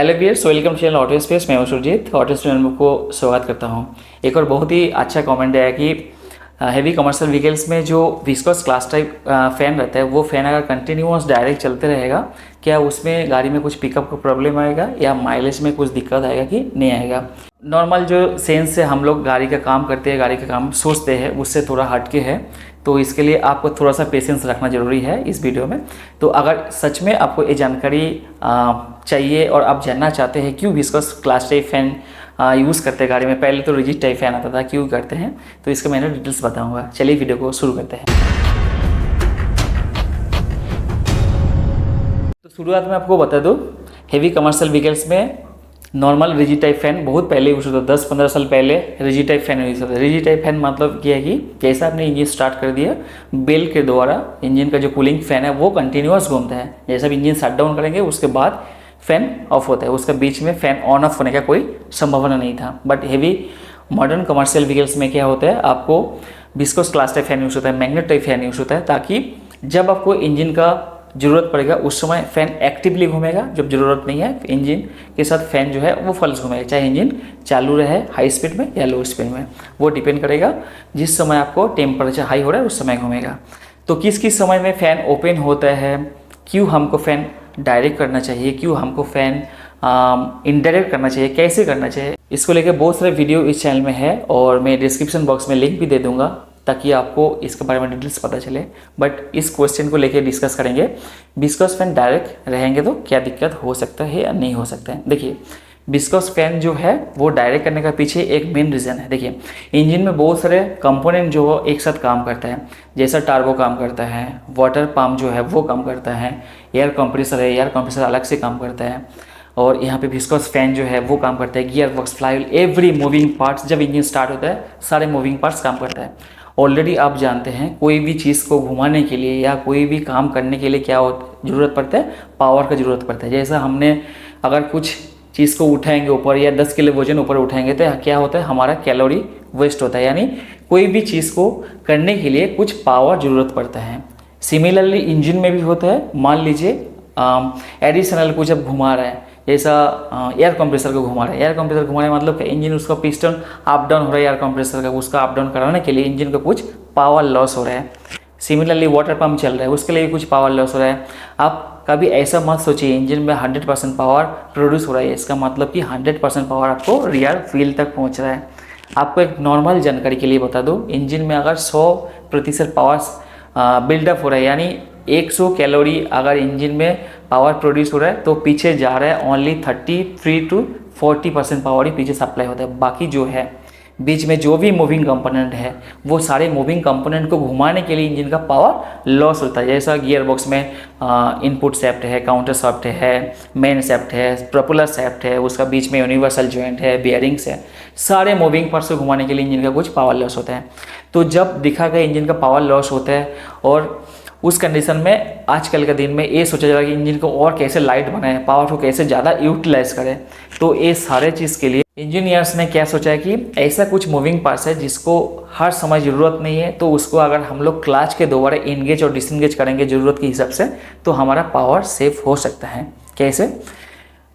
Hello viewers, welcome channel auto space. मैं हूं Surjit. Auto space channel को स्वागत करता हूं। एक और बहुत ही अच्छा कमेंट आया कि हैवी कमर्शियल व्हीकल्स में जो विस्कोस क्लास टाइप फ़ैन रहता है वो फ़ैन अगर कंटिन्यूअस डायरेक्ट चलते रहेगा, क्या उसमें गाड़ी में कुछ पिकअप का प्रॉब्लम आएगा या माइलेज में कुछ दिक्कत आएगा कि नहीं आएगा। नॉर्मल जो सेंस से हम लोग गाड़ी का काम करते हैं, गाड़ी का काम सोचते हैं, उससे थोड़ा हटके है। तो इसके लिए आपको थोड़ा सा पेशेंस रखना ज़रूरी है इस वीडियो में। तो अगर सच में आपको ये जानकारी चाहिए और आप जानना चाहते हैं क्यों viscous class type fan use करते हैं गाड़ी में, पहले तो रिजिड टाइप फ़ैन आता था, क्यों करते हैं, तो इसका मैंने डिटेल्स बताऊंगा। चलिए वीडियो को शुरू करते हैं। तो शुरुआत में आपको बता दूं, हेवी कमर्शियल व्हीकल्स में नॉर्मल रिजिड टाइप फैन बहुत पहले यूज होता था। 10-15 साल पहले रिजिड टाइप फैन यूज होता था। रिजिड टाइप फैन मतलब क्या है कि जैसा आपने इंजन स्टार्ट कर दिया, बेल के द्वारा इंजन का जो कूलिंग फैन है वो कंटिन्यूअस घूमता है। जैसा भी इंजन शट डाउन करेंगे उसके बाद फैन ऑफ होता है, उसका बीच में फैन ऑन ऑफ होने का कोई संभावना नहीं था। But heavy modern commercial vehicles में क्या होता है, आपको viscous class type fan use होता है, मैग्नेट टाइप फैन यूज होता है, ताकि जब आपको इंजन का ज़रूरत पड़ेगा उस समय फ़ैन एक्टिवली घूमेगा। जब ज़रूरत नहीं है इंजन के साथ फ़ैन जो है वो फॉल्स घूमेगा, चाहे इंजन चालू रहे हाई स्पीड में या लो स्पीड में, वो डिपेंड करेगा। जिस समय आपको टेम्परेचर हाई हो रहा है उस समय घूमेगा। तो किस किस समय में फ़ैन ओपन होता है, क्यों हमको फ़ैन डायरेक्ट करना चाहिए, क्यों हमको फ़ैन इनडायरेक्ट करना चाहिए, कैसे करना चाहिए, इसको लेकर बहुत सारे वीडियो इस चैनल में है और मैं डिस्क्रिप्शन बॉक्स में लिंक भी दे दूंगा ताकि आपको इसके बारे में डिटेल्स पता चले। बट इस क्वेश्चन को लेकर डिस्कस करेंगे, विस्कोस फैन डायरेक्ट रहेंगे तो क्या दिक्कत हो सकता है या नहीं हो सकता है। देखिए, विस्कोस फैन जो है वो डायरेक्ट करने का पीछे एक मेन रीज़न है। देखिए, इंजन में बहुत सारे कंपोनेंट जो एक साथ काम करता है, जैसा टार्बो काम करता है, वाटर पम्प जो है वो काम करता है, एयर कंप्रेसर है, एयर कंप्रेसर अलग से काम करता है, और यहाँ पे विस्कोस फैन जो है वो काम करता है, gear box, flywheel, every moving parts. जब इंजन स्टार्ट होता है सारे मूविंग पार्ट्स काम करता है। ऑलरेडी आप जानते हैं कोई भी चीज़ को घुमाने के लिए या कोई भी काम करने के लिए क्या ज़रूरत पड़ता है, पावर का ज़रूरत पड़ता है। जैसा हमने अगर कुछ चीज़ को उठाएंगे ऊपर या 10 किलो वजन ऊपर उठाएंगे तो क्या होता है, हमारा कैलोरी वेस्ट होता है। यानी कोई भी चीज़ को करने के लिए कुछ पावर ज़रूरत पड़ता है। सिमिलरली इंजन में भी होता है। मान लीजिए एडिशनल कुछ अब घुमा रहा है, जैसा एयर कंप्रेसर को घुमा रहा है। एयर कंप्रेसर घुमा रहा है मतलब इंजन, उसका पिस्टन अप डाउन हो रहा है एयर कंप्रेसर का, उसका अप डाउन कराने के लिए इंजन का कुछ पावर लॉस हो रहा है। सिमिलरली वाटर पंप चल रहा है, उसके लिए भी कुछ पावर लॉस हो रहा है। आप कभी ऐसा मत सोचिए इंजन में 100% पावर प्रोड्यूस हो रहा है, इसका मतलब कि 100% पावर आपको रियल फील्ड तक पहुँच रहा है। आपको एक नॉर्मल जानकारी के लिए बता दूँ, इंजन में अगर 100% पावर बिल्डअप हो रहा है, यानी 100 कैलोरी अगर इंजन में पावर प्रोड्यूस हो रहा है तो पीछे जा रहा है ओनली 33 to 40% पावर ही पीछे सप्लाई होता है। बाकी जो है बीच में जो भी मूविंग कंपोनेंट है वो सारे मूविंग कंपोनेंट को घुमाने के लिए इंजन का पावर लॉस होता है। जैसा गियर बॉक्स में इनपुट शैफ्ट है, काउंटर शैफ्ट है, मेन शैफ्ट है, प्रोपेलर शैफ्ट है, उसका बीच में यूनिवर्सल जॉइंट है, बेयरिंग्स है, सारे मूविंग पार्ट्स को घुमाने के लिए इंजन का कुछ पावर लॉस होता है। तो जब दिखा गया इंजन का पावर लॉस होता है और उस कंडीशन में आजकल के दिन में ये सोचा जा रहा है कि इंजन को और कैसे लाइट बनाए, पावर को कैसे ज़्यादा यूटिलाइज करें। तो ये सारे चीज़ के लिए इंजीनियर्स ने क्या सोचा है कि ऐसा कुछ मूविंग पार्ट्स है जिसको हर समय ज़रूरत नहीं है, तो उसको अगर हम लोग क्लच के दोबारा इंगेज और डिसंगेज करेंगे ज़रूरत के हिसाब से तो हमारा पावर सेफ हो सकता है। कैसे?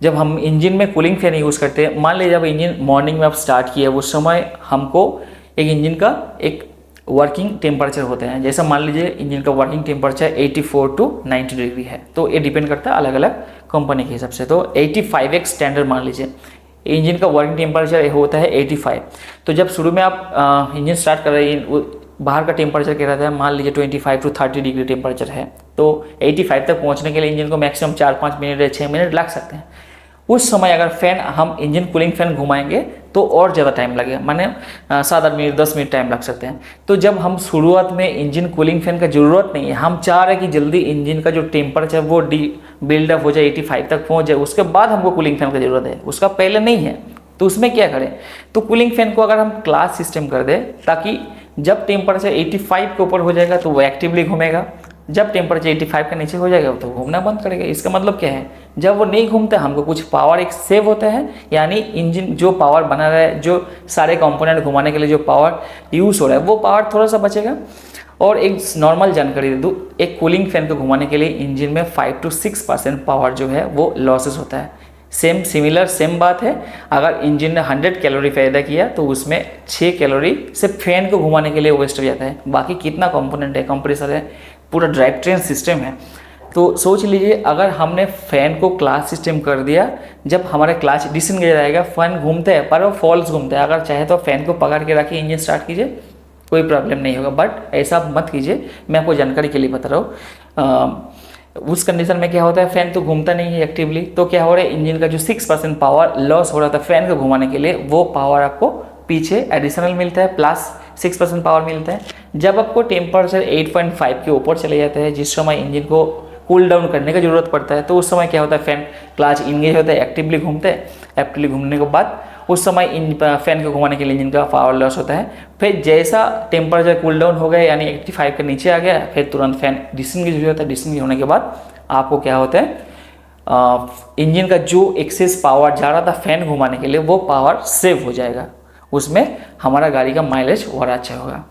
जब हम इंजन में कूलिंग फैन यूज़ करते हैं, मान लीजिए जब इंजन मॉर्निंग में आप स्टार्ट किया उस समय हमको एक इंजन का एक वर्किंग टेम्परेचर होते हैं। जैसा मान लीजिए इंजन का वर्किंग टेम्परेचर 84 to 90 डिग्री है, तो ये डिपेंड करता है अलग अलग कंपनी के हिसाब से। तो 85x स्टैंडर्ड मान लीजिए इंजन का वर्किंग टेम्परेचर होता है 85। तो जब शुरू में आप इंजन स्टार्ट कर रहे हैं, बाहर का टेम्परेचर क्या रहता है, मान लीजिए 25 to 30 डिग्री टेम्परेचर है, तो 85 तक पहुँचने के लिए इंजन को मैक्सिमम 4-5 मिनट या 6 मिनट लग सकते हैं। उस समय अगर फैन हम इंजन कूलिंग फैन घुमाएंगे तो और ज़्यादा टाइम लगेगा, माने 7-8 मिनट 10 मिनट टाइम लग सकते हैं। तो जब हम शुरुआत में इंजन कूलिंग फैन का ज़रूरत नहीं है, हम चाह रहे हैं कि जल्दी इंजन का जो टेम्परेचर वो बिल्डअप हो जाए, 85 तक पहुंच जाए, उसके बाद हमको कूलिंग फैन का ज़रूरत है, उसका पहले नहीं है। तो उसमें क्या करें, तो कूलिंग फैन को अगर हम क्लास सिस्टम कर दें ताकि जब टेम्परेचर 85 के ऊपर हो जाएगा तो वो एक्टिवली घूमेगा, जब टेम्परेचर 85 के नीचे हो जाएगा तो घूमना बंद करेगा। इसका मतलब क्या है, जब वो नहीं घूमता हमको कुछ पावर एक सेव होता है, यानी इंजन जो पावर बना रहा है, जो सारे कंपोनेंट घुमाने के लिए जो पावर यूज़ हो रहा है वो पावर थोड़ा सा बचेगा। और एक नॉर्मल जानकारी दे दूँ, एक कूलिंग फैन को घुमाने के लिए इंजन में 5 to 6% पावर जो है वो लॉसेस होता है। सेम बात है। अगर इंजन ने 100 कैलोरी पैदा किया तो उसमें 6 कैलोरी सिर्फ फैन को घुमाने के लिए वेस्ट हो जाता है। बाकी कितना कंपोनेंट है, कंप्रेसर है, पूरा ड्राइव ट्रेन सिस्टम है। तो सोच लीजिए अगर हमने फ़ैन को क्लाच सिस्टम कर दिया, जब हमारा क्लाच डिसएंगेज रहेगा, फ़ैन घूमते हैं पर वो फॉल्स घूमते हैं। अगर चाहे तो फ़ैन को पकड़ के रखिए, इंजन स्टार्ट कीजिए, कोई प्रॉब्लम नहीं होगा। बट ऐसा मत कीजिए, मैं आपको जानकारी के लिए बता रहा हूँ। उस कंडीशन में क्या होता है, फ़ैन तो घूमता नहीं है एक्टिवली, तो क्या हो रहा है, इंजन का जो 6% पावर लॉस हो रहा था फ़ैन को घुमाने के लिए, वो पावर आपको पीछे एडिशनल मिलता है, प्लस 6% पावर मिलता है। जब आपको टेम्परेचर 8.5 के ऊपर चले जाता है, जिस समय इंजन को कूल डाउन करने की ज़रूरत पड़ता है, तो उस समय क्या होता है, फ़ैन क्लच इंगेज होता है, एक्टिवली घूमते हैं। एक्टिवली घूमने के बाद उस समय फ़ैन को घुमाने के लिए इंजन का पावर लॉस होता है। फिर जैसा टेम्परेचर कूल डाउन हो गया, यानी 85 के नीचे आ गया, फिर तुरंत फ़ैन डिसएंगेज हो जाता है। डिसएंगेज होने के बाद आपको क्या होता है, इंजन का जो एक्सेस पावर जा रहा था फ़ैन घुमाने के लिए, वो पावर सेव हो जाएगा। उसमें हमारा गाड़ी का माइलेज और अच्छा होगा।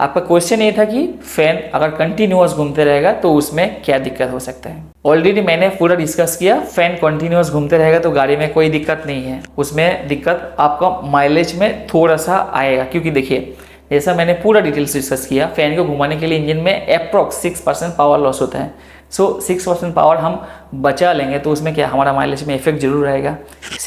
आपका क्वेश्चन ये था कि फ़ैन अगर कंटिन्यूअस घूमते रहेगा तो उसमें क्या दिक्कत हो सकता है। ऑलरेडी मैंने पूरा डिस्कस किया, फ़ैन कंटिन्यूअस घूमते रहेगा तो गाड़ी में कोई दिक्कत नहीं है। उसमें दिक्कत आपका माइलेज में थोड़ा सा आएगा, क्योंकि देखिए जैसा मैंने पूरा डिटेल्स डिस्कस किया, फ़ैन को घुमाने के लिए इंजन में अप्रॉक्स 6% पावर लॉस होता है। सो 6% पावर हम बचा लेंगे तो उसमें क्या हमारा माइलेज में इफेक्ट जरूर रहेगा।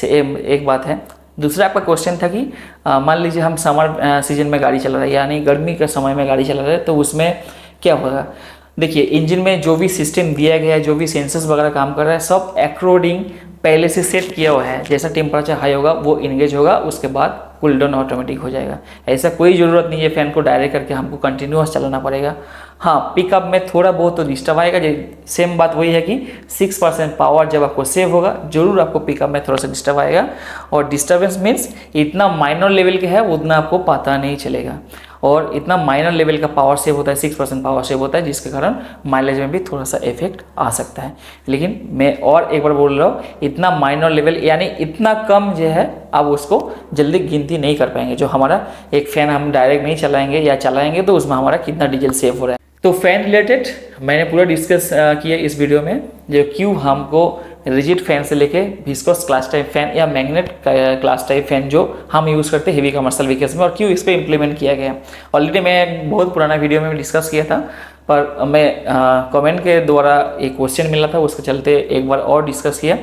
एक बात है। दूसरा आपका क्वेश्चन था कि मान लीजिए हम समर सीजन में गाड़ी चला रहे हैं, यानी गर्मी के समय में गाड़ी चला रहे हैं, तो उसमें क्या होगा। देखिए इंजन में जो भी सिस्टम दिया गया है, जो भी सेंसर्स वगैरह काम कर रहा है, सब अकॉर्डिंग पहले से सेट किया हुआ है। जैसा टेम्परेचर हाई होगा वो इंगेज होगा, उसके बाद कूल डाउन ऑटोमेटिक हो जाएगा। ऐसा कोई ज़रूरत नहीं है फ़ैन को डायरेक्ट करके हमको कंटिन्यूअस चलाना पड़ेगा। हाँ, पिकअप में थोड़ा बहुत तो डिस्टर्ब आएगा। सेम बात वही है कि 6% पावर जब आपको सेव होगा, जरूर आपको पिकअप में थोड़ा सा डिस्टर्ब आएगा। और डिस्टर्बेंस मीन्स इतना माइनर लेवल का है उतना आपको पता नहीं चलेगा। और इतना माइनर लेवल का पावर सेव होता है, 6% पावर सेव होता है, जिसके कारण माइलेज में भी थोड़ा सा इफेक्ट आ सकता है। लेकिन मैं और एक बार बोल रहा हूँ, इतना माइनर लेवल यानी इतना कम जो है, आप उसको जल्दी गिनती नहीं कर पाएंगे। जो हमारा एक फ़ैन हम डायरेक्ट नहीं चलाएंगे या चलाएंगे तो उसमें हमारा कितना डीजल सेव हो रहा है। तो फ़ैन रिलेटेड मैंने पूरा डिस्कस किया इस वीडियो में, जो क्यों हमको रिजिड फैन से लेके विस्कोस क्लास टाइप फैन या मैग्नेट क्लास टाइप फैन जो हम यूज़ करते हैं हेवी कमर्शियल व्हीकल्स में, और क्यों इस पर इम्प्लीमेंट किया गया। ऑलरेडी मैं बहुत पुराना वीडियो में डिस्कस किया था, पर मैं कमेंट के द्वारा एक क्वेश्चन मिला था, उसके चलते एक बार और डिस्कस किया।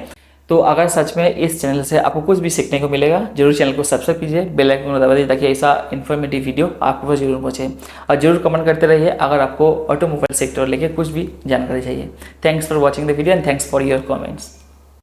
तो अगर सच में इस चैनल से आपको कुछ भी सीखने को मिलेगा, जरूर चैनल को सब्सक्राइब कीजिए, बेल आइकन को दबा दीजिए, ताकि ऐसा इन्फॉर्मेटिव वीडियो आपको पास जरूर पहुंचे। और जरूर कमेंट करते रहिए अगर आपको ऑटोमोबाइल सेक्टर लेके कुछ भी जानकारी चाहिए। Thanks for watching the video and thanks for your comments.